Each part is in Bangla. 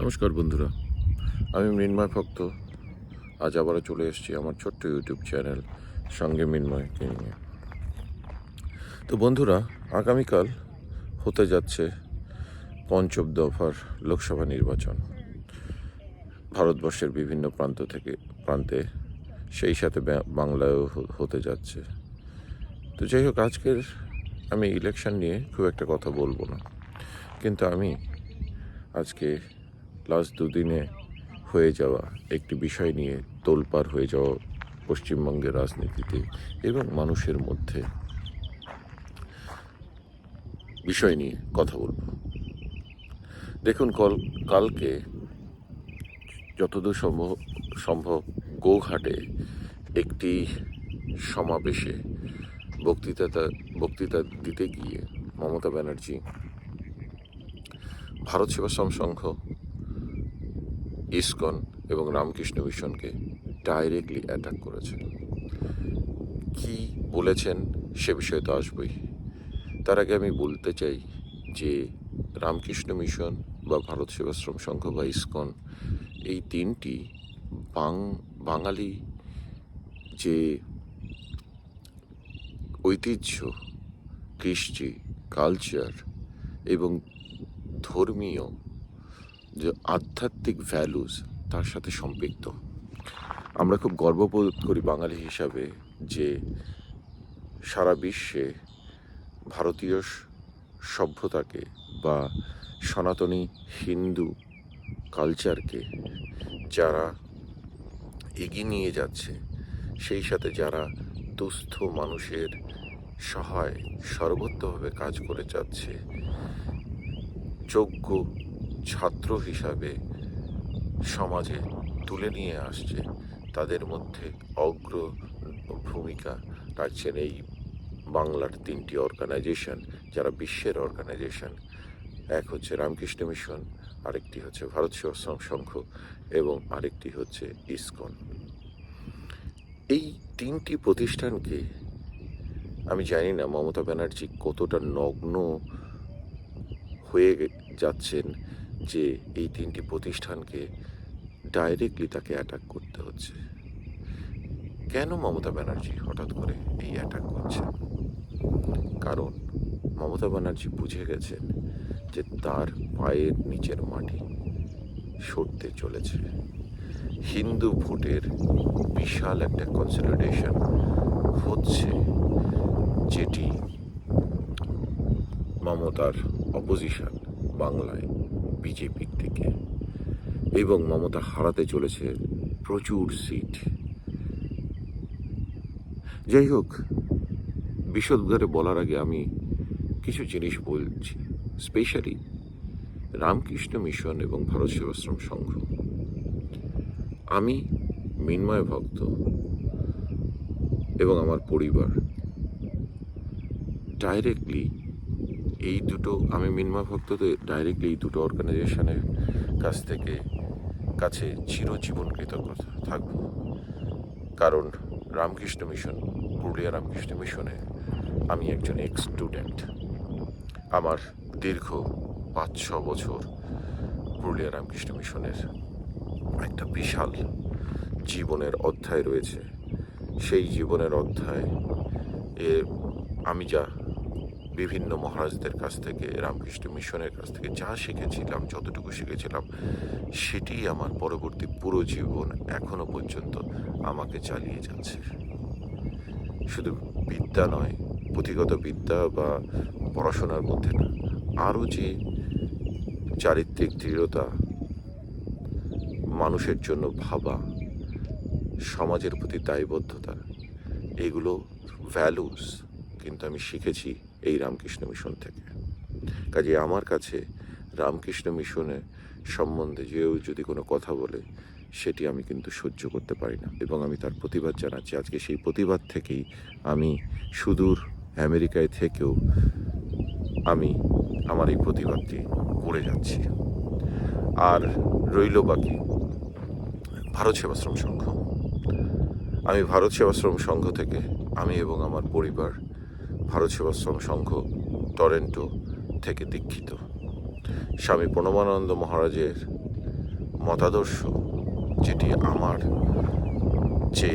নমস্কার বন্ধুরা, আমি মৃন্ময় ভক্ত। আজ আবারও চলে এসেছি আমার ছোট্ট ইউটিউব চ্যানেল সঙ্গে মৃন্ময়কে নিয়ে। তো বন্ধুরা, আগামীকাল হতে যাচ্ছে পঞ্চম দফার লোকসভা নির্বাচন ভারতবর্ষের বিভিন্ন প্রান্তে, সেই সাথে বাংলায়ও হতে যাচ্ছে। তো যাই হোক, আজকের আমি ইলেকশন নিয়ে খুব একটা কথা বলবো না, কিন্তু আমি আজকে লাস্ট দুদিনে হয়ে যাওয়া একটি বিষয় নিয়ে তোলপাড় হয়ে যাওয়া পশ্চিমবঙ্গের রাজনীতিতে এবং মানুষের মধ্যে বিষয় নিয়ে কথা বলবো। দেখুন, কালকে যতদূর সম্ভব গোঘাটে একটি সমাবেশে বক্তৃতা দিতে গিয়ে মমতা ব্যানার্জি ভারত সেবাশ্রম সংঘ, ইসকন এবং রামকৃষ্ণ মিশনকে ডাইরেক্টলি অ্যাটাক করেছে। কি বলেছেন সে বিষয়ে তো আসবই। তার আগে আমি বলতে চাই যে রামকৃষ্ণ মিশন বা ভারত সেবাশ্রম সংঘ বা ইসকন, এই তিনটি বাঙালি যে ঐতিহ্য, কৃষ্টি, কালচার এবং ধর্মীয় যে আধ্যাত্মিক ভ্যালুজ, তার সাথে সম্পৃক্ত। আমরা খুব গর্ববোধ করি বাঙালি হিসাবে যে সারা বিশ্বে ভারতীয় সভ্যতাকে বা সনাতনী হিন্দু কালচারকে যারা এগিয়ে নিয়ে যাচ্ছে, সেই সাথে যারা দুস্থ মানুষের সহায় সর্বত্রভাবে কাজ করে যাচ্ছে, যোগ্য ছাত্র হিসাবে সমাজে তুলে নিয়ে আসছে, তাদের মধ্যে অগ্র ভূমিকা রাখছেন এই বাংলার তিনটি অর্গানাইজেশন, যারা বিশ্বের অর্গানাইজেশন। এক হচ্ছে রামকৃষ্ণ মিশন, আরেকটি হচ্ছে ভারত সেবাশ্রম সংঘ এবং আরেকটি হচ্ছে ইসকন। এই তিনটি প্রতিষ্ঠানকে আমি জানি না মমতা ব্যানার্জি কতটা নগ্ন হয়ে যাচ্ছেন যে এই তিনটি প্রতিষ্ঠানকে ডাইরেক্টলি তাকে অ্যাটাক করতে হচ্ছে। কেন মমতা ব্যানার্জি হঠাৎ করে এই অ্যাটাক করছেন? কারণ মমতা ব্যানার্জি বুঝে গেছেন যে তার পায়ের নিচের মাটি সরতে চলেছে। হিন্দু ভোটের বিশাল একটা কনসলিডেশন হচ্ছে, যেটি মমতার অপোজিশন বাংলায় বিজেপির থেকে, এবং মমতা হারাতে চলেছে প্রচুর সিট। যাই হোক, বিশদভাবে বলার আগে আমি কিছু জিনিস বলছি, স্পেশালি রামকৃষ্ণ মিশন এবং ভারত সেবাশ্রম সংঘ। আমি মৃন্ময় ভক্ত এবং আমার পরিবার ডাইরেক্টলি এই দুটো, আমি মৃন্ময় ভক্ত তো ডাইরেক্টলি এই দুটো অর্গানাইজেশনের কাছে চিরজীবন কৃতজ্ঞ থাকব। কারণ রামকৃষ্ণ মিশন, পুরুলিয়া রামকৃষ্ণ মিশনে আমি একজন এক্স স্টুডেন্ট। আমার দীর্ঘ 5-6 বছর পুরুলিয়া রামকৃষ্ণ মিশনের একটা বিশাল জীবনের অধ্যায় রয়েছে। সেই জীবনের অধ্যায় আমি যা বিভিন্ন মহারাজদের কাছ থেকে, রামকৃষ্ণ মিশনের কাছ থেকে যা শিখেছিলাম, যতটুকু শিখেছিলাম, সেটি আমার পরবর্তী পুরো জীবন এখনো পর্যন্ত আমাকে চালিয়ে যাচ্ছে। শুধু বিদ্যা নয়, পুঁথিগত বিদ্যা বা পড়াশোনার মধ্যে না, আরও যে চারিত্রিক দৃঢ়তা, মানুষের জন্য ভাবা, সমাজের প্রতি দায়বদ্ধতা, এগুলো ভ্যালুস কিন্তু আমি শিখেছি এই রামকৃষ্ণ মিশন থেকে। কাজে আমার কাছে রামকৃষ্ণ মিশনের সম্বন্ধে যদি কোনো কথা বলে, সেটি আমি কিন্তু সহ্য করতে পারি না, এবং আমি তার প্রতিবাদ জানাচ্ছি। আজকে সেই প্রতিবাদ থেকেই আমি সুদূর আমেরিকায় থেকেও আমি আমার এই প্রতিবাদটি করে যাচ্ছি। আর রইল বাকি ভারত সেবাশ্রম সংঘ। আমি ভারত সেবাশ্রম সংঘ থেকে, আমি এবং আমার পরিবার ভারত সেবাশ্রম সংঘ টরন্টো থেকে দীক্ষিত। স্বামী প্রণবানন্দ মহারাজের মতাদর্শ, যেটি আমার যে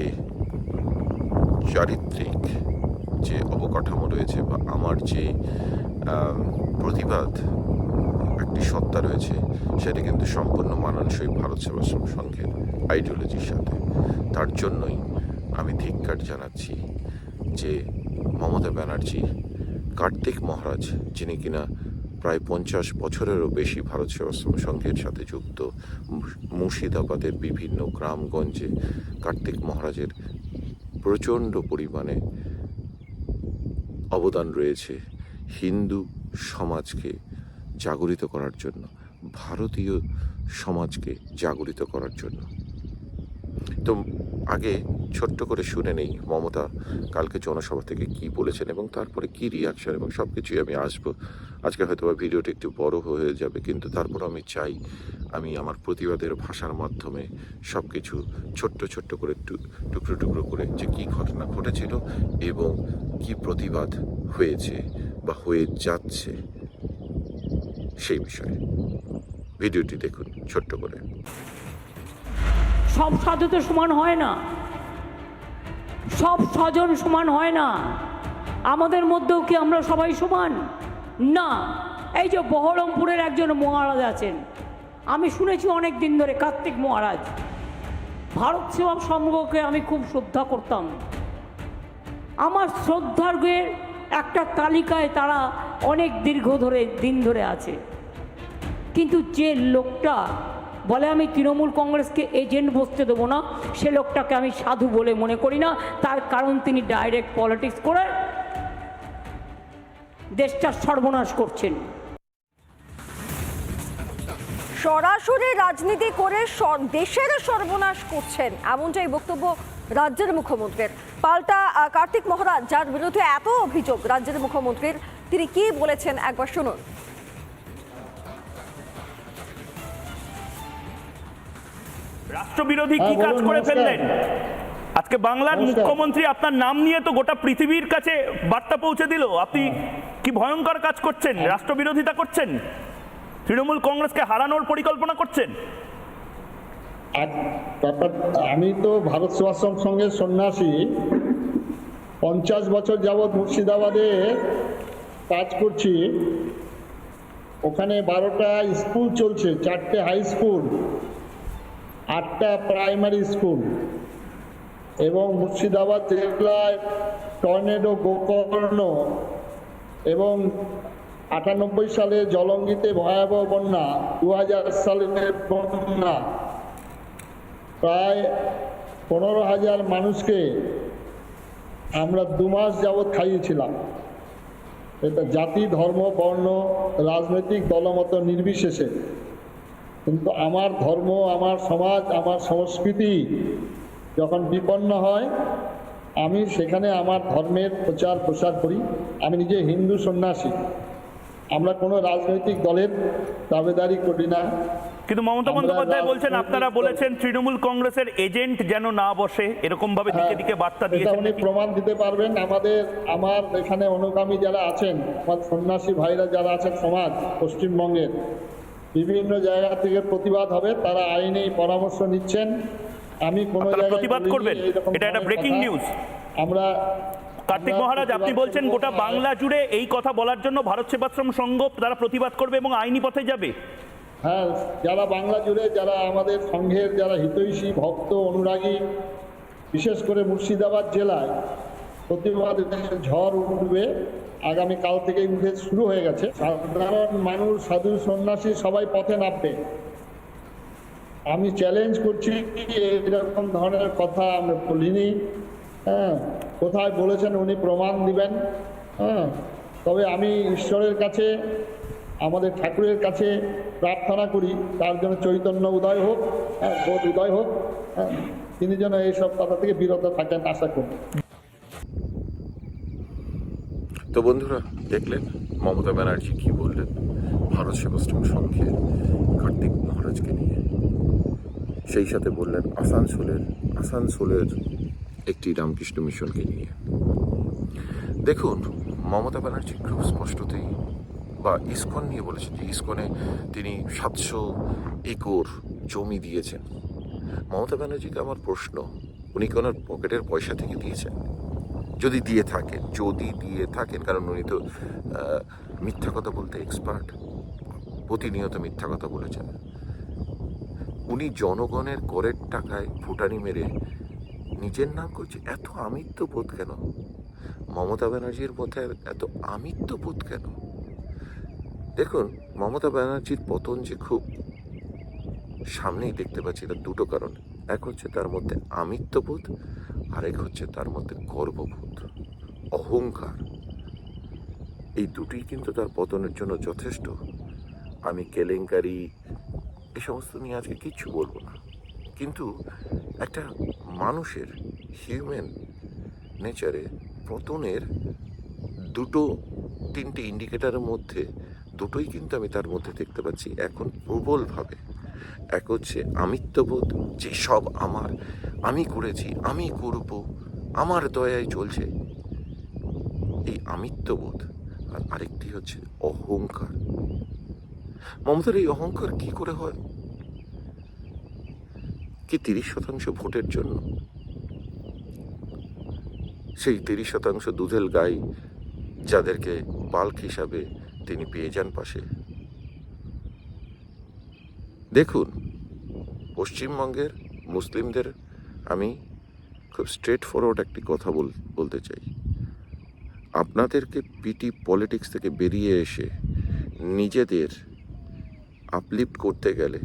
চারিত্রিক যে অবকাঠামো রয়েছে বা আমার যে প্রতিবাদ একটি সত্তা রয়েছে, সেটা কিন্তু সম্পূর্ণ মানানসই ভারত সেবাশ্রম সংঘের আইডিওলজির সাথে। তার জন্যই আমি ধিক্কার জানাচ্ছি যে মমতা ব্যানার্জি কার্তিক মহারাজ, যিনি কিনা প্রায় 50 বছরেরও বেশি ভারত সেবাশ্রম সংঘের সাথে যুক্ত, মুর্শিদাবাদের বিভিন্ন গ্রামগঞ্জে কার্তিক মহারাজের প্রচণ্ড পরিমাণে অবদান রয়েছে হিন্দু সমাজকে জাগরিত করার জন্য, ভারতীয় সমাজকে জাগরিত করার জন্য। তো আগে ছোট্ট করে শুনে নেই মমতা কালকে জনসভা থেকে কি বলেছেন এবং তারপরে কি রিয়াকশন, এবং সব কিছুই আমি আসবো। আজকে হয়তো বা ভিডিওটা একটু বড় হয়ে যাবে, কিন্তু তারপর আমি চাই আমি আমার প্রতিবাদের ভাষার মাধ্যমে সব কিছু ছোট্ট ছোট্ট করে টুকরো টুকরো করে যে কী ঘটনা ঘটেছিল এবং কি প্রতিবাদ হয়েছে বা হয়ে যাচ্ছে সেই বিষয়ে ভিডিওটি দেখুন ছোট্ট করে। সব সাধু তো সমান হয় না, সব স্বজন সমান হয় না। আমাদের মধ্যেও কি আমরা সবাই সমান? না। এই যে বহরমপুরের একজন মহারাজ আছেন, আমি শুনেছি অনেক দিন ধরে, কার্তিক মহারাজ। ভারত সেবা সংঘকে আমি খুব শ্রদ্ধা করতাম। আমার শ্রদ্ধার্ঘের একটা তালিকায় তারা অনেক দিন ধরে আছে। কিন্তু যে লোকটা বলে আমি তৃণমূল কংগ্রেসকে এজেন্ট বসতে দেবো না, সে লোকটাকে আমি সাধু বলে মনে করি না। তার কারণ তিনি ডাইরেক্ট পলিটিক্স করে দেশটা সর্বনাশ করছেন। সরাসরি রাজনীতি করে দেশের সর্বনাশ করছেন, এমনটাই বক্তব্য রাজ্যের মুখ্যমন্ত্রীর। পাল্টা কার্তিক মহারাজ, যার বিরুদ্ধে এত অভিযোগ রাজ্যের মুখ্যমন্ত্রীর, তিনি কি বলেছেন একবার শুনুন। রাষ্ট্রবিরোধী কি কাজ করে ফেললেন আজকে বাংলার মুখ্যমন্ত্রী? আপনার নাম নিয়ে তো গোটা পৃথিবীর কাছে বার্তা পৌঁছে দিল। আপনি কি ভয়ঙ্কর কাজ করছেন, রাষ্ট্রবিরোধিতা করছেন, তৃণমূল কংগ্রেসকে হারানোর পরিকল্পনা করছেন। আমি তো ভারত সেবাশ্রম সংঘের সন্ন্যাসী, 50 বছর যাবৎ মুর্শিদাবাদে কাজ করছি। ওখানে 12টা স্কুল চলছে, 4টে হাই স্কুল, 8টা প্রাইমারি স্কুল, এবং মুর্শিদাবাদ জেলায় টর্নেডো, গোকর্ণ এবং 98 সালে জলঙ্গিতে ভয়াবহ বন্যা, 2000 সালের বন্যা, প্রায় 15,000 মানুষকে আমরা 2 মাস যাবৎ খাইয়েছিলাম। এটা জাতি, ধর্ম, বর্ণ, রাজনৈতিক দলমত নির্বিশেষে। কিন্তু আমার ধর্ম, আমার সমাজ, আমার সংস্কৃতি যখন বিপন্ন হয়, আমি সেখানে আমার ধর্মের প্রচার প্রসার করি। আমি নিজে হিন্দু সন্ন্যাসী, আমরা কোনো রাজনৈতিক দলের দাবেদারি করি না। কিন্তু মমতা বন্দ্যোপাধ্যায় বলছেন, আপনারা বলেছেন তৃণমূল কংগ্রেসের এজেন্ট যেন না বসে, এরকম ভাবে দিকে দিকে বার্তা দিয়েছেন। উনি প্রমাণ দিতে পারবেন। আমার এখানে অনুগামী যারা আছেন, আমার সন্ন্যাসী ভাইরা যারা আছেন সমাজ, পশ্চিমবঙ্গের বিভিন্ন জায়গা থেকে প্রতিবাদ হবে, তারা আইনি পরামর্শ নিচ্ছেন। আমি কোনো জায়গায় প্রতিবাদ করবেন, এটা একটা ব্রেকিং নিউজ। আমরা কার্তিক মহারাজ, আপনি বলছেন গোটা বাংলা জুড়ে এই কথা বলার জন্য ভারত সেবাশ্রম সংঘ তারা প্রতিবাদ করবে এবং আইনি পথে যাবে। হ্যাঁ, যারা বাংলা জুড়ে, যারা আমাদের সংঘের যারা হিতৈষী, ভক্ত, অনুরাগী, বিশেষ করে মুর্শিদাবাদ জেলায় প্রতিবাদের ঝড় উঠবে। আগামীকাল থেকেই উঠে শুরু হয়ে গেছে। সাধারণ মানুষ, সাধু সন্ন্যাসী সবাই পথে নামবে। আমি চ্যালেঞ্জ করছি, এরকম ধরনের কথা আমরা বলিনি। হ্যাঁ, কোথায় বলেছেন উনি প্রমাণ দিবেন। হ্যাঁ, তবে আমি ঈশ্বরের কাছে, আমাদের ঠাকুরের কাছে প্রার্থনা করি তার জন্য চৈতন্য উদয় হোক, বোধ উদয় হোক, তিনি যেন এইসব কথা থেকে বিরত থাকেন, আশা করি। তো বন্ধুরা, দেখলেন মমতা ব্যানার্জি কি বললেন ভারত সেবাশ্রম সংঘের কার্তিক মহারাজকে নিয়ে। সেই সাথে বললেন আসানসোলের একটি রামকৃষ্ণ মিশনকে নিয়ে। দেখুন, মমতা ব্যানার্জি খুব স্পষ্টতই বা ইসকন নিয়ে বলেছেন যে ইসকনে তিনি 700 একর জমি দিয়েছেন। মমতা ব্যানার্জিকে আমার প্রশ্ন, উনি কি ওনার পকেটের পয়সা থেকে দিয়েছেন? যদি দিয়ে থাকেন, কারণ উনি তো মিথ্যা কথা বলতে এক্সপার্ট, প্রতিনিয়ত মিথ্যা কথা বলেছেন। উনি জনগণের করের টাকায় ফুটানি মেরে নিজের নাম করছে। এত আমিত্ববোধ কেন মমতা ব্যানার্জির মধ্যে? এত আমিত্ববোধ কেন? দেখুন, মমতা ব্যানার্জির পতন যে খুব সামনেই দেখতে পাচ্ছি, তার দুটো কারণ। এক হচ্ছে তার মধ্যে আমিত্ববোধ, আরেক হচ্ছে তার মধ্যে গর্ববোধ, অহংকার। এই দুটোই কিন্তু তার পতনের জন্য যথেষ্ট। আমি কেলেঙ্কারি এ সমস্ত নিয়ে আজকে কিচ্ছু বলবো না, কিন্তু একটা মানুষের হিউম্যান নেচারে পতনের তিনটে ইন্ডিকেটারের মধ্যে দুটোই কিন্তু আমি তার মধ্যে দেখতে পাচ্ছি এখন প্রবলভাবে। এক হচ্ছে আমিত্ববোধ, যে সব আমার, আমি করেছি, আমি করব, আমার দয়ায় চলছে, এই আমিত্ববোধ। আর আরেকটি হচ্ছে অহংকার। মমতার এই অহংকার কি করে হয়? কি 30% ভোটের জন্য? সেই 30% দুধেল গাই যাদেরকে পালক হিসাবে তিনি পেয়ে যান পাশে। দেখুন, পশ্চিমবঙ্গের মুসলিমদের আমি খুব স্ট্রেট ফরওয়ার্ড একটি কথা বলতে চাই। আপনাদেরকে পিটি পলিটিক্স থেকে বেরিয়ে এসে নিজেদের আপলিফ্ট করতে গেলে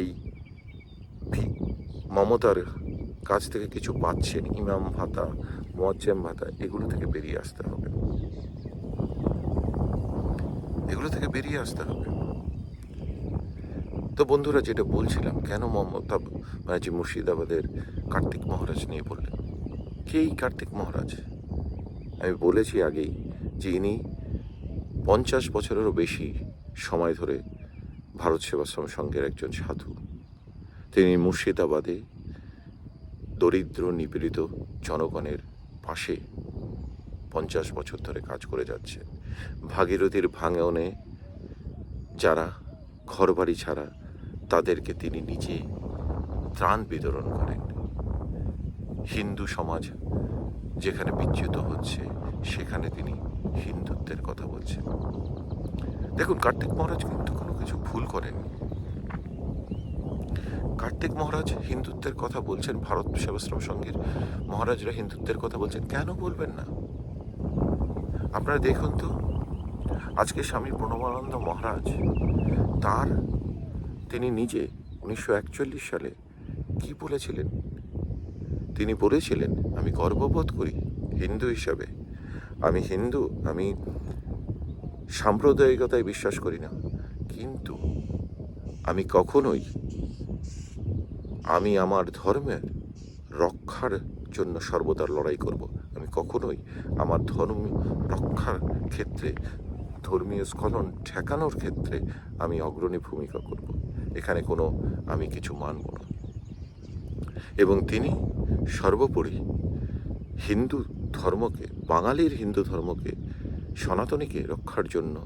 এই মমতার কাছ থেকে কিছু পাচ্ছেন, ইমাম ভাতা, মুয়াজ্জেম ভাতা, এগুলো থেকে বেরিয়ে আসতে হবে। তো বন্ধুরা, যেটা বলছিলাম, কেন মমতা ব্যানার্জি মুর্শিদাবাদের কার্তিক মহারাজ নিয়ে বললেন? কে এই কার্তিক মহারাজ? আমি বলেছি আগেই যে ইনি 50 বছরেরও বেশি সময় ধরে ভারত সেবাশ্রম সংঘের একজন সাধু। তিনি মুর্শিদাবাদে দরিদ্র নিপীড়িত জনগণের পাশে 50 বছর ধরে কাজ করে যাচ্ছেন। ভাগীরথীর ভাঙনে যারা ঘরবাড়ি ছাড়া, তাদেরকে তিনি নিজে ত্রাণ বিতরণ করেন। হিন্দু সমাজ যেখানে বিচ্যুত হচ্ছে, সেখানে তিনি হিন্দুত্বের কথা বলছেন। দেখুন, কার্তিক মহারাজ কিন্তু কোনো কিছু ভুল করেননি। কার্তিক মহারাজ হিন্দুত্বের কথা বলছেন, ভারত সেবাশ্রম সংঘের মহারাজরা হিন্দুত্বের কথা বলছেন, কেন বলবেন না? আপনারা দেখুন তো, আজকে স্বামী প্রণবানন্দ মহারাজ তিনি নিজে 1941 সালে কি বলেছিলেন? তিনি বলেছিলেন, আমি গর্ববোধ করি হিন্দু হিসাবে, আমি হিন্দু, আমি সাম্প্রদায়িকতায় বিশ্বাস করি না, কিন্তু আমি কখনোই আমার ধর্মের রক্ষার জন্য সর্বদা লড়াই করব। আমি কখনোই আমার ধর্ম রক্ষার ক্ষেত্রে, ধর্মীয় স্খলন ঠেকানোর ক্ষেত্রে আমি অগ্রণী ভূমিকা করব। এখানে আমি কিছু মানব না। এবং তিনি সর্বোপরি হিন্দু ধর্মকে, বাঙালির হিন্দু ধর্মকে, সনাতনীকে রক্ষার জন্য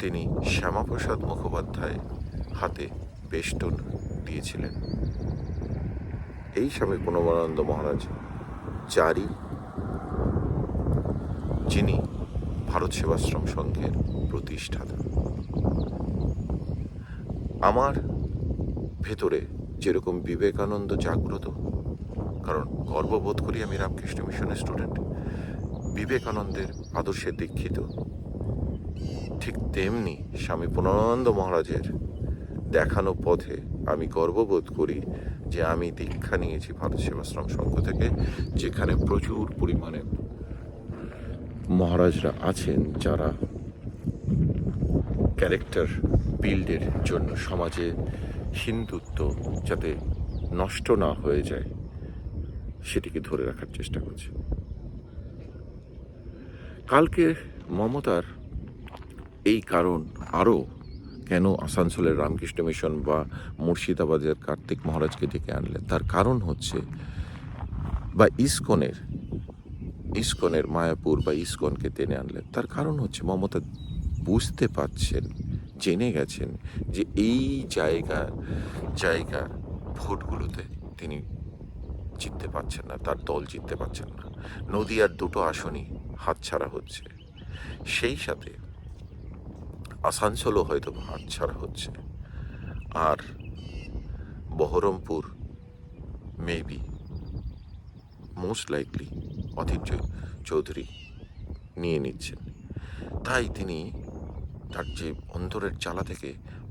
তিনি শ্যামাপ্রসাদ মুখোপাধ্যায় হাতে বেষ্টন দিয়েছিলেন। এই স্বামী প্রণবানন্দ মহারাজ যিনি ভারত সেবাশ্রম সংঘের প্রতিষ্ঠাতা। আমার ভেতরে যেরকম বিবেকানন্দ জাগ্রত, কারণ গর্ববোধ করি আমি রামকৃষ্ণ মিশনের স্টুডেন্ট, বিবেকানন্দের আদর্শে দীক্ষিত, ঠিক তেমনি স্বামী প্রণবানন্দ মহারাজের দেখানো পথে আমি গর্ববোধ করি যে আমি দীক্ষা নিয়েছি ভারত সেবাশ্রম সংঘ থেকে, যেখানে প্রচুর পরিমাণে মহারাজরা আছেন যারা ক্যারেক্টার বিল্ডের জন্য সমাজে হিন্দুত্ব যাতে নষ্ট না হয়ে যায় সেটিকে ধরে রাখার চেষ্টা করছে। কালকে মমতার এই কারণ আরও কেন আসানসোলের রামকৃষ্ণ মিশন বা মুর্শিদাবাদের কার্তিক মহারাজকে ডেকে আনলেন, তার কারণ হচ্ছে, বা ইসকনের মায়াপুর বা ইসকনকে টেনে আনলেন, তার কারণ হচ্ছে মমতা বুঝতে পারছেন জেনে গেছেন যে এই জায়গার ভোটগুলোতে তিনি জিততে পারছেন না, তার দল জিততে পারছেন না। নদিয়ার 2টো আসনই হাতছাড়া হচ্ছে, সেই সাথে আসানসোলও হয়তো হাতছাড়া হচ্ছে, আর Baharampur maybe most likely Adhir Chowdhury নিয়ে নিচ্ছেন। তাই তিনি তার যে অন্তরের জ্বালা থেকে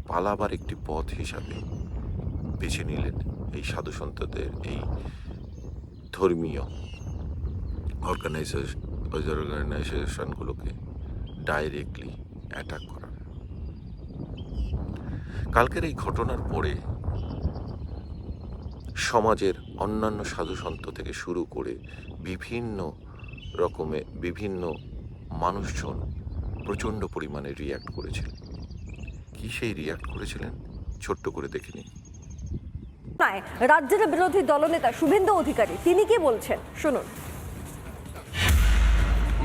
পালাবার একটি পথ হিসাবে বেছে নিলেন এই সাধুসন্তদের, এই ধর্মীয় অর্গানাইজেশনগুলোকে ডাইরেক্টলি অ্যাটাক করা। কালকের এই ঘটনার পরে সমাজের অন্যান্য সাধুসন্ত থেকে শুরু করে বিভিন্ন মানুষজন প্রচণ্ড পরিমাণে রিয়্যাক্ট করেছিলেন। কি সেই রিয়্যাক্ট করেছিলেন ছোট্ট করে দেখে নিন। রাজ্যের বিরোধী দলনেতা শুভেন্দু অধিকারী তিনি কি বলছেন শুনুন।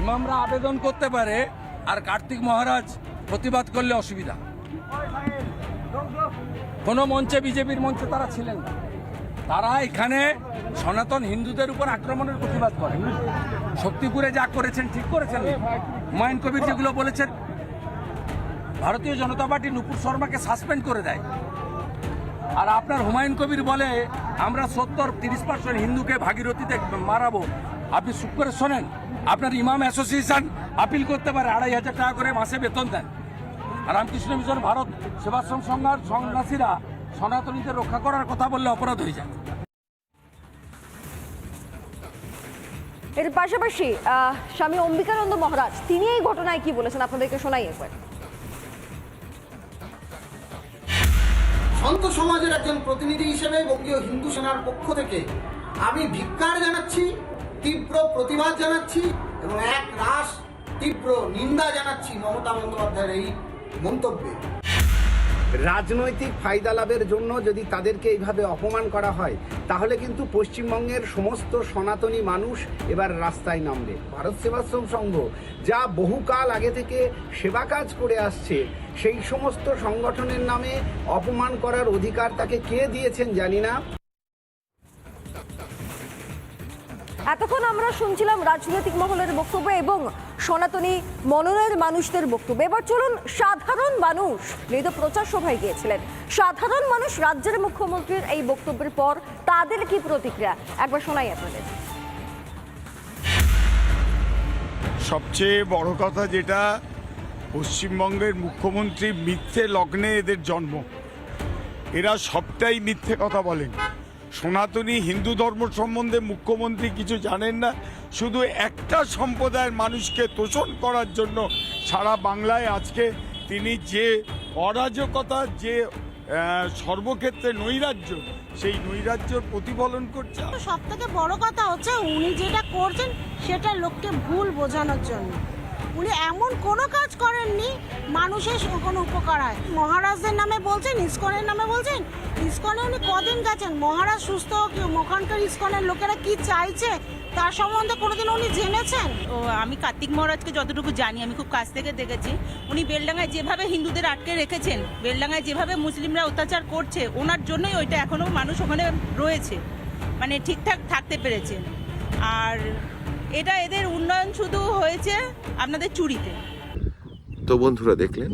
ইমামরা আবেদন করতে পারে, আর কার্তিক মহারাজ প্রতিবাদ করলে অসুবিধা। কোনো মঞ্চে, বিজেপির মঞ্চে তারা ছিলেন না। তারা এখানে সনাতন হিন্দুদের উপর আক্রমণের প্রতিবাদ করে। শক্তিপুরে যা করেছেন ঠিক করেছেন। হুমায়ুন কবির যেগুলো বলেছেন, ভারতীয় জনতা পার্টি নুপুর শর্মাকে সাসপেন্ড করে দেয়, আর আপনার হুমায়ুন কবির বলে আমরা 30% হিন্দুকে ভাগীরথীতে মারাবো। আপনি চুপ করে শোনেন। আপনার ইমাম অ্যাসোসিয়েশন আপিল করতে পারে, 2500 টাকা করে মাসে বেতন দেন। আর রামকৃষ্ণ মিশন ভারত সেবাশ্রম সংঘার সন্ন্যাসীরা সনাতনীদের রক্ষা করার কথা বললে অপরাধ হয়ে যায়। এর পাশাপাশি স্বামী অম্বিকানন্দ মহারাজ তিনি এই ঘটনায় কি বলেছেন আপনাদেরকে শোনাই একবার। সন্ত সমাজের একজন প্রতিনিধি হিসেবে বঙ্গীয় হিন্দু সেনার পক্ষ থেকে আমি ধিক্কার জানাচ্ছি, তীব্র প্রতিবাদ জানাচ্ছি এবং এক রাশ তীব্র নিন্দা জানাচ্ছি মমতা বন্দ্যোপাধ্যায়ের এই মন্তব্যে। রাজনৈতিক ফায়দা লাভের জন্য যদি তাদেরকে এইভাবে অপমান করা হয়, তাহলে কিন্তু পশ্চিমবঙ্গের সমস্ত সনাতনী মানুষ এবার রাস্তায় নামবে। ভারত সেবাশ্রম সংঘ যা বহুকাল আগে থেকে সেবা কাজ করে আসছে, সেই সমস্ত সংগঠনের নামে অপমান করার অধিকার তাকে কে দিয়েছেন জানি না। এতক্ষণ আমরা শুনছিলাম রাজনৈতিক মহলের বক্তব্য এবং সনাতনী মননের মানুষদের বক্তব্য। এবার চলুন সাধারণ মানুষ, তিনি তো প্রচার সভায় গিয়েছিলেন, সাধারণ মানুষ রাজ্যের মুখ্যমন্ত্রীর এই বক্তব্যের পর তাদের কি প্রতিক্রিয়া একবার শোনাই আপনাদের। সবচেয়ে বড় কথা যেটা, পশ্চিমবঙ্গের মুখ্যমন্ত্রী মিথ্যে লগ্নে এদের জন্ম। এরা সবটাই মিথ্যে কথা বলেন। সনাতনী হিন্দু ধর্ম সম্বন্ধে মুখ্যমন্ত্রী কিছু জানেন না, শুধু একটা সম্প্রদায়ের মানুষকে তোষণ করার জন্য সারা বাংলায় আজকে তিনি যে অরাজকতা, যে সর্বক্ষেত্রে নৈরাজ্য, সেই নৈরাজ্যর প্রতিফলন করছে। সব থেকে বড় কথা হচ্ছে উনি যেটা করছেন সেটা লোককে ভুল বোঝানোর জন্য। উনি এমন কোনো কাজ করেননি মানুষের কোনো উপকার হয়। মহারাজদের নামে বলছেন, ইসকনের নামে বলছেন। ইসকনে উনি কদিন গেছেন? মহারাজ সুস্থ ওখানকার ইসকনের লোকেরা কি চাইছে তার সম্বন্ধে কোনোদিন উনি জেনেছেন? ও আমি কার্তিক মহারাজকে যতটুকু জানি, আমি খুব কাছ থেকে দেখেছি, উনি বেলডাঙ্গায় যেভাবে হিন্দুদের আটকে রেখেছেন, বেলডাঙ্গায় যেভাবে মুসলিমরা অত্যাচার করছে, ওনার জন্যই ওইটা এখনও মানুষ ওখানে রয়েছে, মানে ঠিকঠাক থাকতে পেরেছে। আর এটা এদের উন্নয়ন শুধু হয়েছে আপনাদের চুরিতে। তো বন্ধুরা দেখলেন,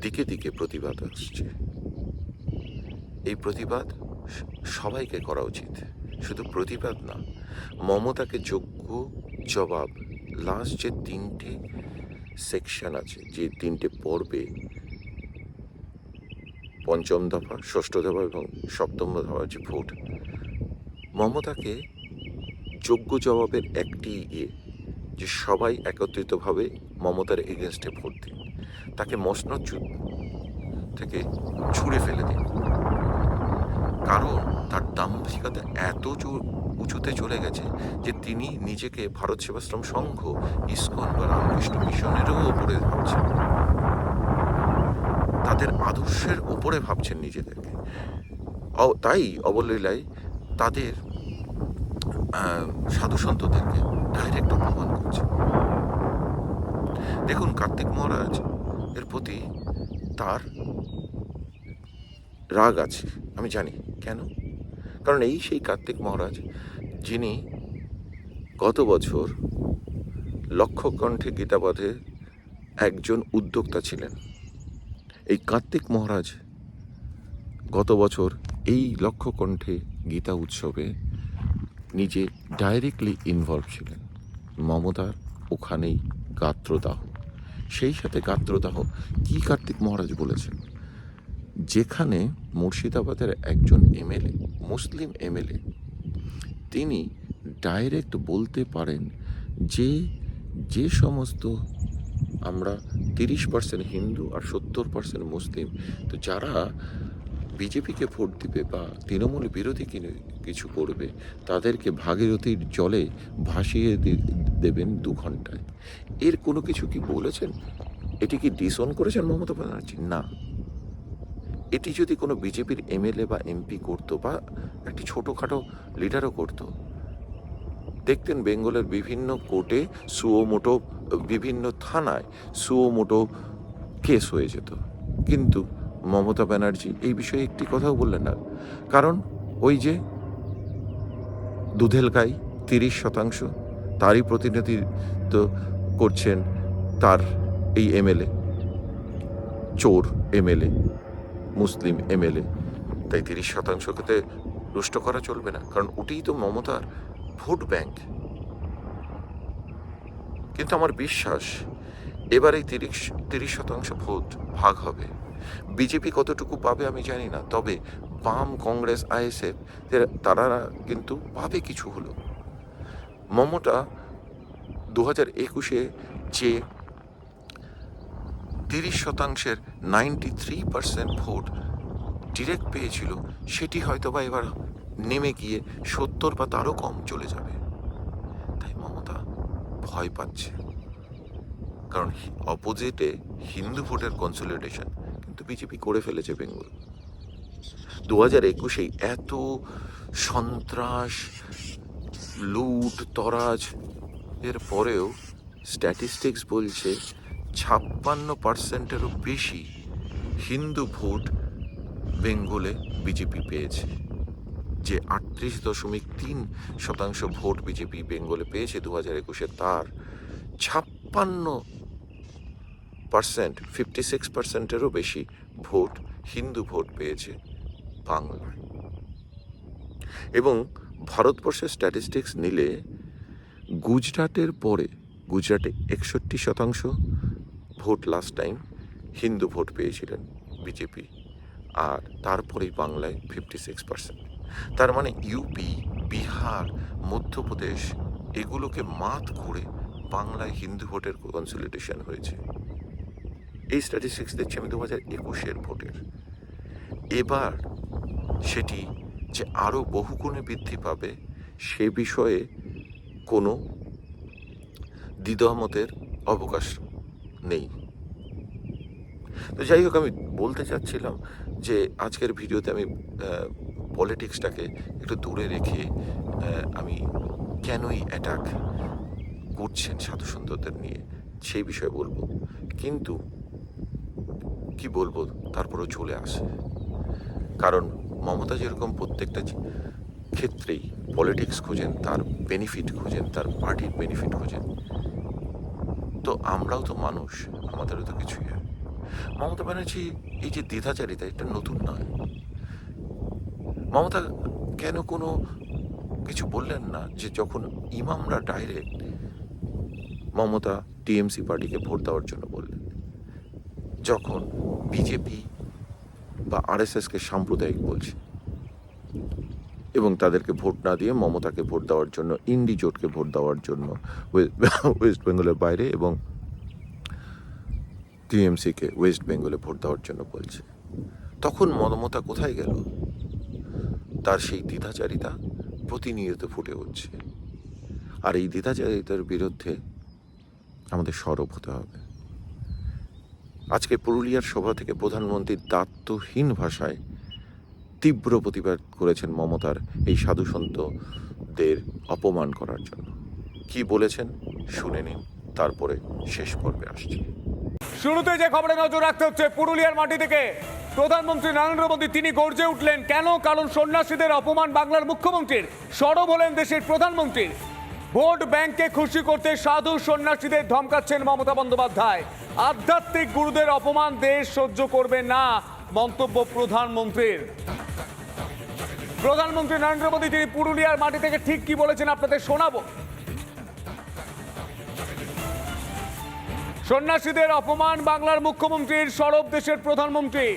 দিকে দিকে প্রতিবাদ আসছে। এই প্রতিবাদ সবাইকে করা উচিত, শুধু প্রতিবাদ না, মমতাকে যোগ্য জবাব। লাস্ট যে 3টে সেকশন আছে, যে 3টে পর্বে, 5ম দফা, 6ষ্ঠ দফা এবং 7ম দফা যে ভোট, মমতাকে যোগ্য জবাবের একটি যে সবাই একত্রিতভাবে মমতার এগেনস্টে ভোট দিন, তাকে মসনদ থেকে ছুঁড়ে ফেলে দিন। কারণ তার দাম্ভিকতা এত উঁচুতে চলে গেছে যে তিনি নিজেকে ভারত সেবাশ্রম সংঘ, ইসকন বা রামকৃষ্ণ মিশনেরও ওপরে ভাবছেন, তাদের আদর্শের ওপরে ভাবছেন নিজেদেরকে। তাই অবলীলায় তাদের সাধুসন্তদেরকে ডাইরেক্ট অপমান করছে। দেখুন, কার্তিক মহারাজ এর প্রতি তার রাগ আছে, আমি জানি কেন। কারণ এই সেই কার্তিক মহারাজ যিনি গত বছর লক্ষ্যকণ্ঠে গীতাপাঠে একজন উদ্যোক্তা ছিলেন। এই কার্তিক মহারাজ গত বছর এই লক্ষ্যকণ্ঠে গীতা উৎসবে নিজে ডাইরেক্টলি ইনভলভ ছিলেন। মমতার ওখানেই গাত্রদাহ, সেই সাথে গাত্রদাহ কি কার্তিক মহারাজ বলেছেন, যেখানে মুর্শিদাবাদের একজন এমএলএ, মুসলিম এমএলএ, তিনি ডাইরেক্ট বলতে পারেন যে যে সমস্ত আমরা 30% হিন্দু আর 70% মুসলিম, তো যারা বিজেপিকে ভোট দিবে বা তৃণমূল বিরোধী কিছু করবে তাদেরকে ভাগীরথীর জলে ভাসিয়ে দেবেন 2 ঘন্টায়। এর কোনো কিছু কি বলেছেন? এটি কি ডিসওন করেছেন মমতা ব্যানার্জি? না। এটি যদি কোনো বিজেপির এমএলএ বা এমপি করতো বা একটি ছোটোখাটো লিডারও করতো, দেখতেন বেঙ্গলের বিভিন্ন কোর্টে সুওমোটো, বিভিন্ন থানায় সুওমোটো কেস হয়ে যেত। কিন্তু মমতা ব্যানার্জি এই বিষয়ে একটি কথাও বললেন না। কারণ ওই যে দুধেল গাই 30%, তারই প্রতিনিধিত্ব করছেন তার এই এমএলএ, চোর এমএলএ, মুসলিম এমএলএ, তাই 30%কে রুষ্ট করা চলবে না, কারণ ওটিই তো মমতার ভোট ব্যাংক। কিন্তু আমার বিশ্বাস এবার এই 30% ভোট ভাগ হবে। বিজেপি কতটুকু পাবে আমি জানি না, তবে বাম, কংগ্রেস, আইএসএফ তারা কিন্তু পাবে কিছু হলো। মমতা 2021-এ যে 30%-এর 93% ভোট ডিরেক্ট পেয়েছিল, সেটি হয়তো বা এবার নেমে গিয়ে 70 বা তারও কম চলে যাবে। তাই মমতা ভয় পাচ্ছে, কারণ অপোজিটে হিন্দু ভোটের কনসলিডেশন কিন্তু বিজেপি করে ফেলেছে বেঙ্গল। 2021-এ এত সন্ত্রাস, লুট, তরাজ এর পরেও স্ট্যাটিস্টিক্স বলছে 56%-এরও বেশি হিন্দু ভোট বেঙ্গলে বিজেপি পেয়েছে। যে 38.3% ভোট বিজেপি বেঙ্গলে পেয়েছে 2021-এ, তার 56%, 56%-এরও বেশি ভোট হিন্দু ভোট পেয়েছে বাংলায়। এবং ভারতবর্ষের স্ট্যাটিস্টিক্স নিলে গুজরাটের পরে, গুজরাটে 61% vote last time Hindu vote পেয়েছিলেন বিজেপি, আর তারপরেই বাংলায় 56%। তার মানে ইউপি, বিহার, মধ্যপ্রদেশ এগুলোকে মাত করে বাংলায় হিন্দু ভোটের কনসলিডেশন হয়েছে। এই স্ট্যাটিস্টিক্স দেখছি আমি 2021-এর ভোটের। এবার সেটি যে আরও বহুগুণে বৃদ্ধি পাবে সে বিষয়ে কোনো দ্বিধামতের অবকাশ নেই। তো যাই হোক, আমি বলতে চাচ্ছিলাম যে আজকের ভিডিওতে আমি পলিটিক্সটাকে একটু দূরে রেখে আমি কেনই অ্যাটাক করছেন সাধু সন্তদের নিয়ে সেই বিষয়ে বলবো। কিন্তু কি বলবো, তারপরেও চলে আসে। কারণ মমতা যেরকম প্রত্যেকটা ক্ষেত্রেই পলিটিক্স খোঁজেন, তার বেনিফিট খোঁজেন, তার পার্টির বেনিফিট খোঁজেন, তো আমরাও তো মানুষ, আমাদেরও তো কিছুই হয়। মমতা ব্যানার্জি এই যে দ্বিধাচারিতা, এটা নতুন নয়। মমতা কেন কোনো কিছু বললেন না যে যখন ইমামরা ডাইরেক্ট মমতা টিএমসি পার্টিকে ভোট দেওয়ার জন্য বললেন, যখন বিজেপি বা আরএসএসকে সাম্প্রদায়িক বলছে এবং তাদেরকে ভোট না দিয়ে মমতাকে ভোট দেওয়ার জন্য, ইন্ডি জোটকে ভোট দেওয়ার জন্য ওয়েস্ট বেঙ্গলের বাইরে এবং টিএমসিকে ওয়েস্ট বেঙ্গলে ভোট দেওয়ার জন্য বলছে, তখন মমতা কোথায় গেল? তার সেই দ্বিধাচারিতা প্রতিনিয়ত ফুটে উঠছে। আর এই দ্বিধাচারিতার বিরুদ্ধে আমাদের সরব হতে হবে। আজকে পুরুলিয়ার সভা থেকে প্রধানমন্ত্রী দায়িত্বহীন ভাষায় তীব্র প্রতিবাদ করেছেন মমতার এই সাধু সন্তদের অপমান করার জন্য। কি বলেছেন শুনে নিন। তারপরে শেষ পর্বে আসছি। শুরুতে যে খবরে নজর রাখতে হচ্ছে পুরুলিয়ার মাটি থেকে প্রধানমন্ত্রী নরেন্দ্র মোদী তিনি গর্জে উঠলেন। কেন? কারণ সন্ন্যাসীদের অপমান বাংলার মুখ্যমন্ত্রীর। সরব হলেন দেশের প্রধানমন্ত্রীর। ভোট ব্যাংকে খুশি করতে সাধু সন্ন্যাসীদের ধমকাচ্ছেন মমতা বন্দ্যোপাধ্যায়। আধ্যাত্মিক গুরুদের অপমান দেশ সহ্য করবে না, মন্তব্য প্রধানমন্ত্রীর। প্রধানমন্ত্রী নরেন্দ্র মোদী তিনি পুরুলিয়ার মাটি থেকে ঠিক কি বলেছেন আপনাদের শোনাবো। সন্ন্যাসীদের অপমান বাংলার মুখ্যমন্ত্রীর, সরব দেশের প্রধানমন্ত্রী।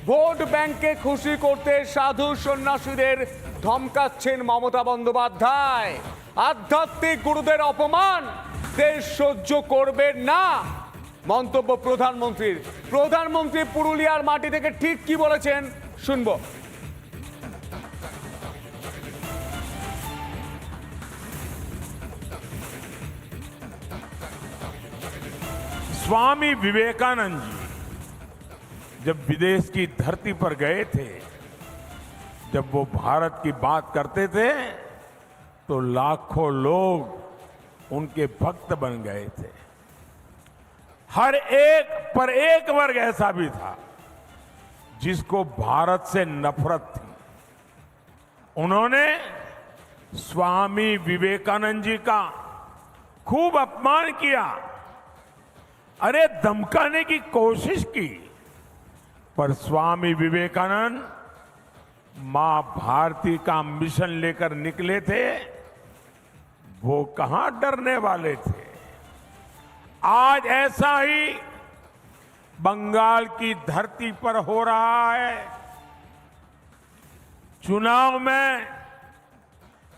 ভোট ব্যাংকে খুশি করতে সাধু সন্ন্যাসীদের ধমকাচ্ছেন মমতা বন্দ্যোপাধ্যায়। আধ্যাত্মিক গুরুদের অপমান দেশ সহ্য করবে না, মন্তব্য প্রধানমন্ত্রীর। প্রধানমন্ত্রী পুরুলিয়ার মাটি থেকে ঠিক কি বলেছেন শুনবো। स्वामी विवेकानंद जी जब विदेश की धरती पर गए थे, जब वो भारत की बात करते थे तो लाखों लोग उनके भक्त बन गए थे। हर एक पर एक वर्ग ऐसा भी था जिसको भारत से नफरत थी। उन्होंने स्वामी विवेकानंद जी का खूब अपमान किया, अरे धमकाने की कोशिश की, पर स्वामी विवेकानंद मां भारती का मिशन लेकर निकले थे। वो कहां डरने वाले थे। आज ऐसा ही बंगाल की धरती पर हो रहा है। चुनाव में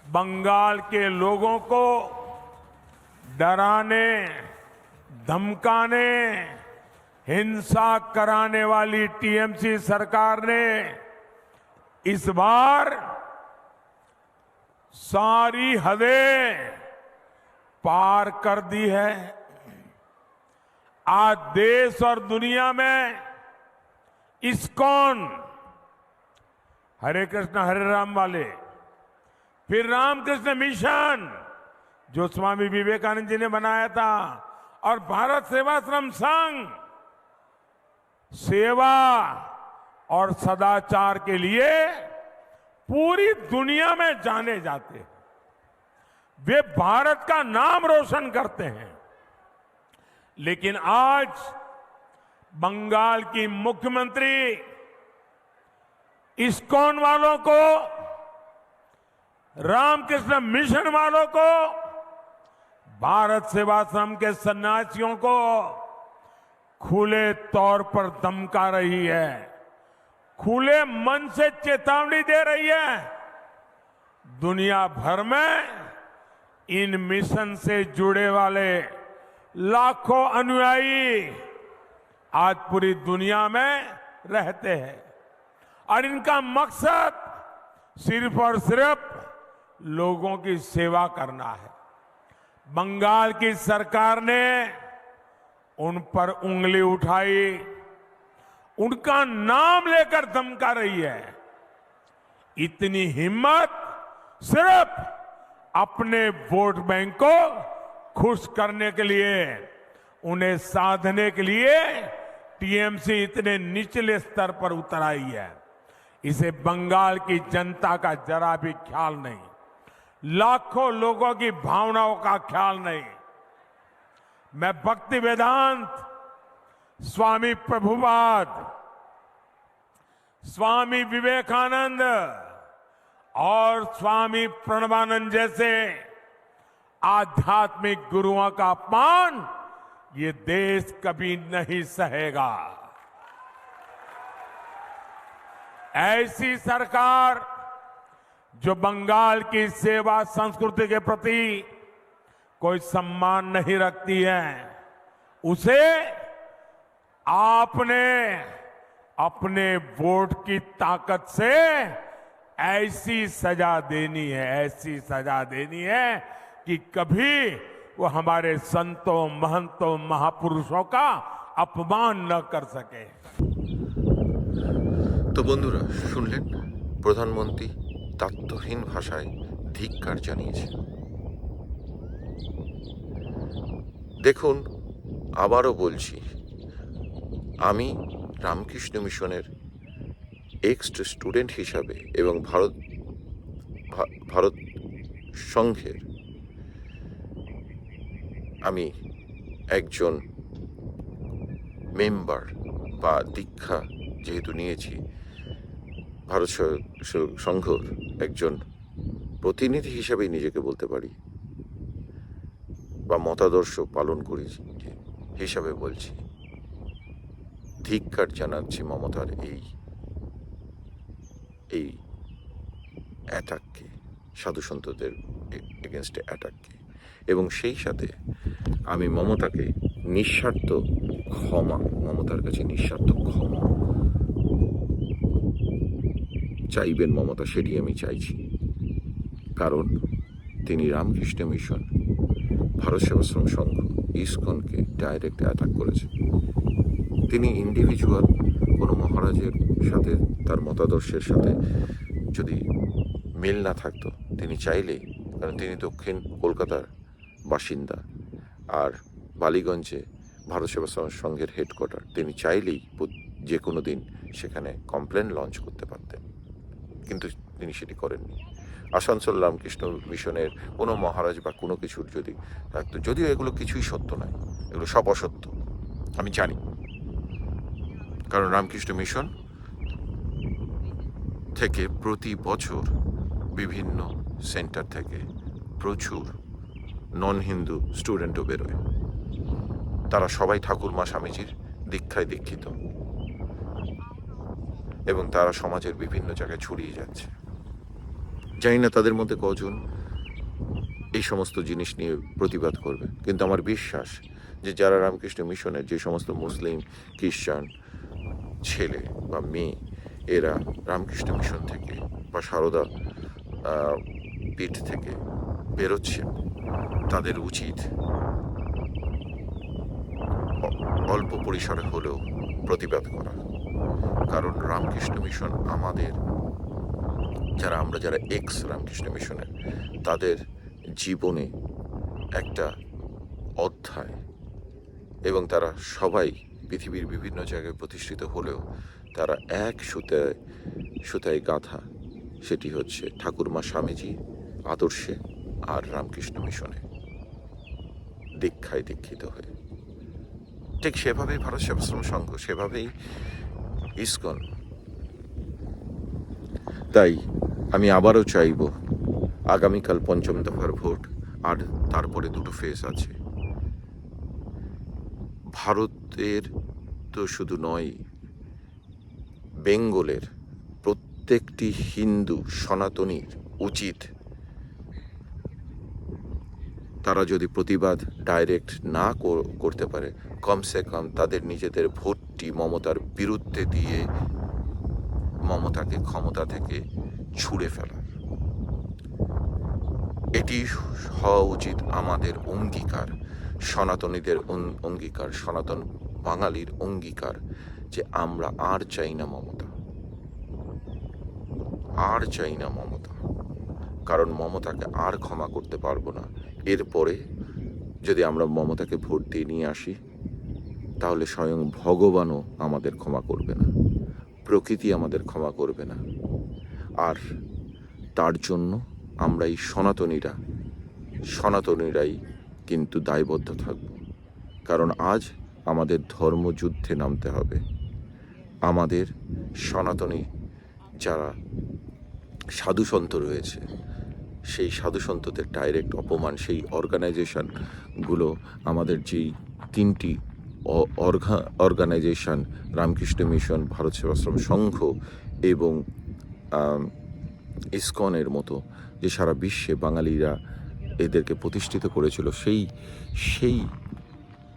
बंगाल के लोगों को डराने, धमकाने, हिंसा कराने वाली टीएमसी सरकार ने इस बार सारी हदें पार कर दी है। आज देश और दुनिया में इस्कॉन, हरे कृष्ण हरे राम वाले, फिर रामकृष्ण मिशन जो स्वामी विवेकानंद जी ने बनाया था, और भारत सेवाश्रम संघ सेवा और सदाचार के लिए पूरी दुनिया में जाने जाते हैं। वे भारत का नाम रोशन करते हैं। लेकिन आज बंगाल की मुख्यमंत्री इस्कॉन वालों को, रामकृष्ण मिशन वालों को, भारत सेवाश्रम के सन्यासियों को खुले तौर पर धमका रही है, खुले मन से चेतावनी दे रही है। दुनिया भर में इन मिशन से जुड़े वाले लाखों अनुयायी आज पूरी दुनिया में रहते हैं, और इनका मकसद सिर्फ और सिर्फ लोगों की सेवा करना है। बंगाल की सरकार ने उन पर उंगली उठाई, उनका नाम लेकर धमका रही है। इतनी हिम्मत सिर्फ अपने वोट बैंक को खुश करने के लिए, उन्हें साधने के लिए टीएमसी इतने निचले स्तर पर उतर आई है। इसे बंगाल की जनता का जरा भी ख्याल नहीं, लाखों लोगों की भावनाओं का ख्याल नहीं। मैं भक्ति वेदांत, स्वामी प्रभुपाद, स्वामी विवेकानंद और स्वामी प्रणवानंद जैसे आध्यात्मिक गुरुओं का अपमान ये देश कभी नहीं सहेगा। ऐसी सरकार जो बंगाल की सेवा संस्कृति के प्रति कोई सम्मान नहीं रखती है, उसे आपने अपने वोट की ताकत से ऐसी सजा देनी है, ऐसी सजा देनी है कि कभी वो हमारे संतों, महंतों, महापुरुषों का अपमान न कर सके। তো বন্ধুরা শুনলেন প্রধানমন্ত্রী তাত্ত্বহীন ভাষায় ধিক্কার জানিয়েছেন। দেখুন, আবারও বলছি, আমি রামকৃষ্ণ মিশনের এক্স স্টুডেন্ট হিসাবে এবং ভারত সংঘের আমি একজন মেম্বার বা দীক্ষা যেহেতু নিয়েছি, ভারত সংঘর একজন প্রতিনিধি হিসাবেই নিজেকে বলতে পারি, বা মতাদর্শ পালন করেছি হিসাবে বলছি, ধিক্কার জানাচ্ছি মমতার এই অ্যাটাককে, সাধুসন্তদের এগেনস্টে অ্যাটাককে। এবং সেই সাথে আমি মমতাকে মমতার কাছে নিঃস্বার্থ ক্ষমা চাইবেন মমতা, সেটি আমি চাইছি। কারণ তিনি Ramakrishna mission, Bharat Sevashram Sangha, ইসকনকে direct attack করেছেন। তিনি ইন্ডিভিজুয়াল কোনো মহারাজের সাথে, তার মতাদর্শের সাথে যদি মিল না থাকতো, তিনি চাইলেই, কারণ তিনি দক্ষিণ কলকাতার বাসিন্দা আর বালিগঞ্জে ভারত সেবাশ্রম সংঘের হেডকোয়ার্টার, তিনি চাইলেই যে কোনো দিন সেখানে কমপ্লেন লঞ্চ করতে পারতেন, কিন্তু তিনি সেটি করেননি। আসানসোল রামকৃষ্ণ মিশনের কোনো মহারাজ বা কোনো কিছুর যদি থাকতো, যদিও এগুলো কিছুই সত্য নয়, এগুলো সব অসত্য, আমি জানি। কারণ রামকৃষ্ণ মিশন থেকে প্রতি বছর বিভিন্ন সেন্টার থেকে প্রচুর নন হিন্দু স্টুডেন্টও বেরোয়। তারা সবাই ঠাকুরমা স্বামীজির দীক্ষায় দীক্ষিত এবং তারা সমাজের বিভিন্ন জায়গায় ছড়িয়ে যাচ্ছে। জানি না তাদের মধ্যে কজন এই সমস্ত জিনিস নিয়ে প্রতিবাদ করবে, কিন্তু আমার বিশ্বাস যে যারা রামকৃষ্ণ মিশনের, যে সমস্ত মুসলিম, খ্রিস্টান ছেলে বা মেয়ে এরা রামকৃষ্ণ মিশন থেকে বা সারদা পীঠ থেকে বেরোচ্ছে, তাদের উচিত অল্প পরিসরে হলেও প্রতিবাদ করা। কারণ রামকৃষ্ণ মিশন আমাদের, আমরা যারা এক্স রামকৃষ্ণ মিশনের, তাদের জীবনে একটা অধ্যায়, এবং তারা সবাই পৃথিবীর বিভিন্ন জায়গায় প্রতিষ্ঠিত হলেও তারা এক সুতায় গাঁথা, সেটি হচ্ছে ঠাকুরমা স্বামীজি আদর্শে আর রামকৃষ্ণ মিশনে দীক্ষায় দীক্ষিত হয়ে। ঠিক সেভাবেই ভারত সেবাশ্রম সংঘ, সেভাবেই ইসকন। তাই আমি আবারও চাইব, আগামীকাল ৫ম দফার ভোট, আর তারপরে 2টো ফেজ আছে। ভারতের তো শুধু নয়, বেঙ্গলের প্রত্যেকটি হিন্দু সনাতনীর উচিত, তারা যদি প্রতিবাদ ডাইরেক্ট না করতে পারে, কমসে কম তাদের নিজেদের ভোটটি মমতার বিরুদ্ধে দিয়ে মমতাকে ক্ষমতা থেকে ছুঁড়ে ফেলা। এটি হওয়া উচিত আমাদের অঙ্গীকার, সনাতনীদের অঙ্গীকার, সনাতন বাঙালির অঙ্গীকার, যে আমরা আর চাই না মমতা, আর চাই না মমতা। কারণ মমতাকে আর ক্ষমা করতে পারবো না। এরপরে যদি আমরা মমতাকে ভোট দিয়ে নিয়ে আসি, তাহলে স্বয়ং ভগবানও আমাদের ক্ষমা করবে না, প্রকৃতি আমাদের ক্ষমা করবে না। আর তার জন্য আমরা এই সনাতনীরাই কিন্তু দায়বদ্ধ থাকব। কারণ আজ আমাদের ধর্মযুদ্ধে নামতে হবে। আমাদের সনাতনী যারা সাধুসন্ত রয়েছে, সেই সাধুসন্তদের ডাইরেক্ট অপমান, সেই অর্গানাইজেশনগুলো, আমাদের যেই 3টি অর্গানাইজেশন, রামকৃষ্ণ মিশন, ভারত সেবাশ্রম সংঘ এবং ইসকনের মতো, যে সারা বিশ্বে বাঙালিরা এদেরকে প্রতিষ্ঠিত করেছিল, সেই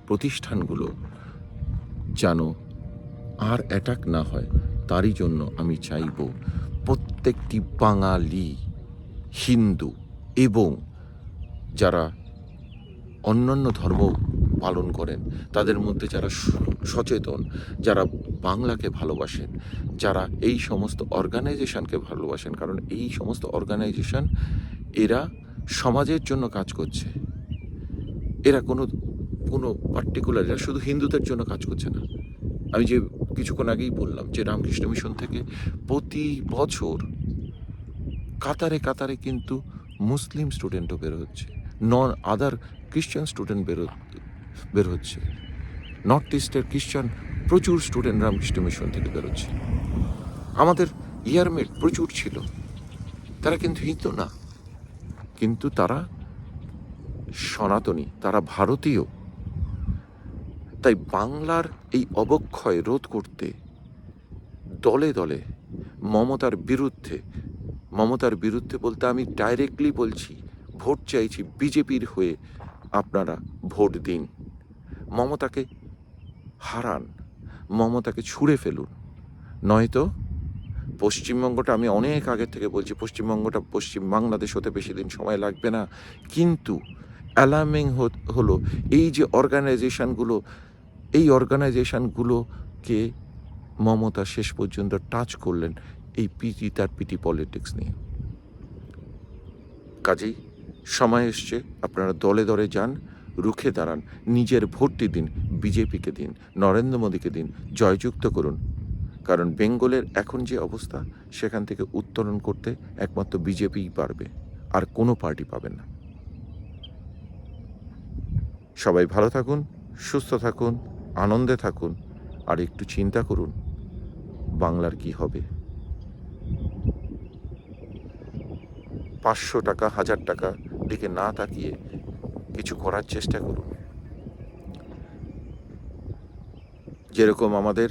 প্রতিষ্ঠানগুলো যেন আর অ্যাটাক না হয়, তারই জন্য আমি চাইব প্রত্যেকটি বাঙালি, হিন্দু এবং যারা অন্যান্য ধর্ম পালন করেন, তাদের মধ্যে যারা সচেতন, যারা বাংলাকে ভালোবাসেন, যারা এই সমস্ত অর্গানাইজেশনকে ভালোবাসেন, কারণ এই সমস্ত অর্গানাইজেশন এরা সমাজের জন্য কাজ করছে, এরা কোনো কোনো পার্টিকুলার, এরা শুধু হিন্দুদের জন্য কাজ করছে না। আমি যে কিছুক্ষণ আগেই বললাম যে রামকৃষ্ণ মিশন থেকে প্রতি বছর কাতারে কাতারে কিন্তু মুসলিম স্টুডেন্টও বের হচ্ছে, নন আদার খ্রিশ্চান স্টুডেন্ট বের হচ্ছে। নর্থ ইস্টের খ্রিশ্চান প্রচুর স্টুডেন্ট রামকৃষ্ণ মিশন থেকে বেরোচ্ছে। আমাদের ইয়ারমেট প্রচুর ছিল, তারা কিন্তু হিন্দু না, কিন্তু তারা সনাতনী, তারা ভারতীয়। তাই বাংলার এই অবক্ষয় রোধ করতে দলে দলে মমতার বিরুদ্ধে বলতে আমি ডাইরেক্টলি বলছি, ভোট চাইছি বিজেপির হয়ে। আপনারা ভোট দিন, মমতাকে হারান, মমতাকে ছুঁড়ে ফেলুন। নয়তো পশ্চিমবঙ্গটা, আমি অনেক আগে থেকে বলছি, পশ্চিমবঙ্গটা পশ্চিম বাংলাদেশ হতে বেশি দিন সময় লাগবে না। কিন্তু অ্যালার্মিং হলো এই যে অর্গানাইজেশনগুলোকে মমতা শেষ পর্যন্ত টাচ করলেন এই পিটি পলিটিক্স নিয়ে। কাজেই সময় এসছে, আপনারা দলে দলে যান, রুখে দাঁড়ান, নিজের ভোটটি দিন, বিজেপিকে দিন, নরেন্দ্র মোদীকে দিন, জয়যুক্ত করুন। কারণ বেঙ্গলের এখন যে অবস্থা, সেখান থেকে উত্তরণ করতে একমাত্র বিজেপিই পারবে, আর কোনো পার্টি পাবে না। সবাই ভালো থাকুন, সুস্থ থাকুন, আনন্দে থাকুন, আর একটু চিন্তা করুন বাংলার কি হবে। 500 টাকা 1000 টাকা দিকে না তাকিয়ে কিছু করার চেষ্টা করুন। যেরকম আমাদের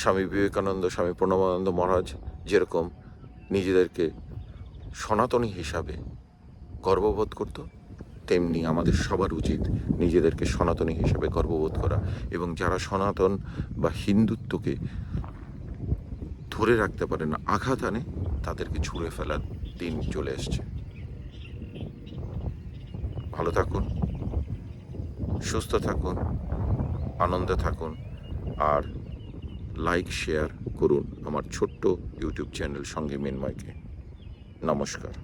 স্বামী বিবেকানন্দ, স্বামী প্রণবানন্দ মহারাজ যেরকম নিজেদেরকে সনাতনী হিসাবে গর্ববোধ করত, তেমনি আমাদের সবার উচিত নিজেদেরকে সনাতনী হিসাবে গর্ববোধ করা, এবং যারা সনাতন বা হিন্দুত্বকে ধরে রাখতে পারে না, আঘাত আনে, তাদেরকে ছুঁড়ে ফেলার দিন চলে এসছে। ভালো থাকুন, সুস্থ থাকুন, আনন্দে থাকুন, আর লাইক শেয়ার করুন আমার ছোট্ট ইউটিউব চ্যানেল সঙ্গে মিনময়কে। নমস্কার।